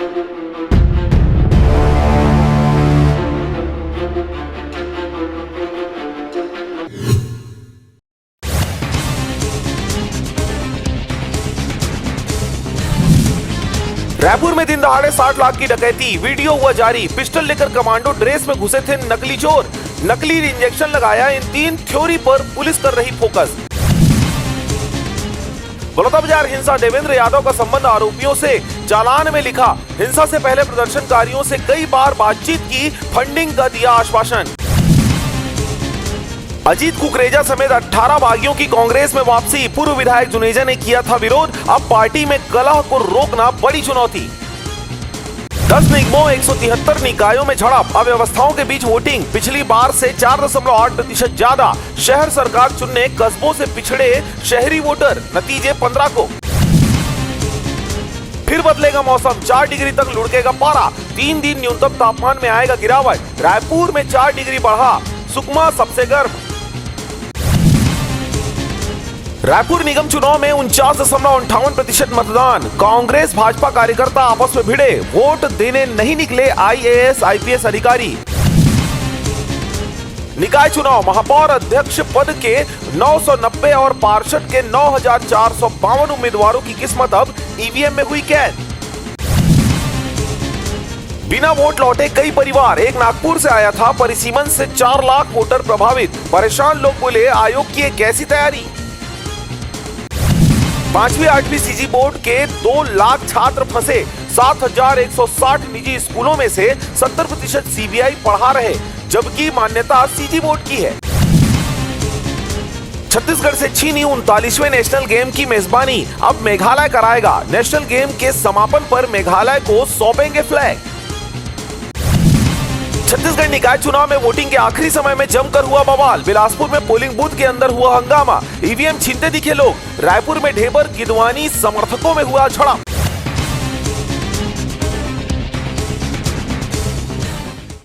रायपुर में दिन दहाड़े 60 लाख की डकैती, वीडियो हुआ जारी। पिस्टल लेकर कमांडो ड्रेस में घुसे थे नकली चोर, नकली इंजेक्शन लगाया। इन 3 थ्योरी पर पुलिस कर रही फोकस। बलौदाबाजार हिंसा, देवेंद्र यादव का संबंध आरोपियों से, चालान में लिखा। हिंसा से पहले प्रदर्शनकारियों से कई बार बातचीत की, फंडिंग का दिया आश्वासन। अजीत कुकरेजा समेत 18 बागियों की कांग्रेस में वापसी, पूर्व विधायक जुनेजा ने किया था विरोध। अब पार्टी में कलह को रोकना बड़ी चुनौती। 10 निगमों 173 निकायों में झड़प, अव्यवस्थाओं के बीच वोटिंग पिछली बार से 4.8% ज्यादा। शहर सरकार चुनने कस्बों से पिछड़े शहरी वोटर, नतीजे 15 को। फिर बदलेगा मौसम, 4 डिग्री तक लुढ़केगा पारा। 3 दिन न्यूनतम तापमान में आएगा गिरावट। रायपुर में 4 डिग्री बढ़ा, सुकमा सबसे गर्म। रायपुर निगम चुनाव में 49.58% मतदान। कांग्रेस भाजपा कार्यकर्ता आपस में भिड़े, वोट देने नहीं निकले IAS IPS अधिकारी। निकाय चुनाव, महापौर अध्यक्ष पद के 990 और पार्षद के 9452 उम्मीदवारों की किस्मत अब EVM में हुई कैद। बिना वोट लौटे कई परिवार, एक नागपुर से आया था, परिसीमन से 4 लाख वोटर प्रभावित। परेशान लोग बोले आयोग की कैसी तैयारी। 5वीं 8वीं CG बोर्ड के 2 लाख छात्र फंसे। 7160 निजी स्कूलों में से 70% CBI पढ़ा रहे, जबकि मान्यता CG बोर्ड की है। छत्तीसगढ़ से छीनी 39वें नेशनल गेम की मेजबानी, अब मेघालय कराएगा। नेशनल गेम के समापन पर मेघालय को सौंपेंगे फ्लैग। छत्तीसगढ़ निकाय चुनाव में वोटिंग के आखिरी समय में जमकर हुआ बवाल। बिलासपुर में पोलिंग बूथ के अंदर हुआ हंगामा, EVM छीनते दिखे लोग। रायपुर में ढेबर गिदवानी समर्थकों में हुआ झड़प।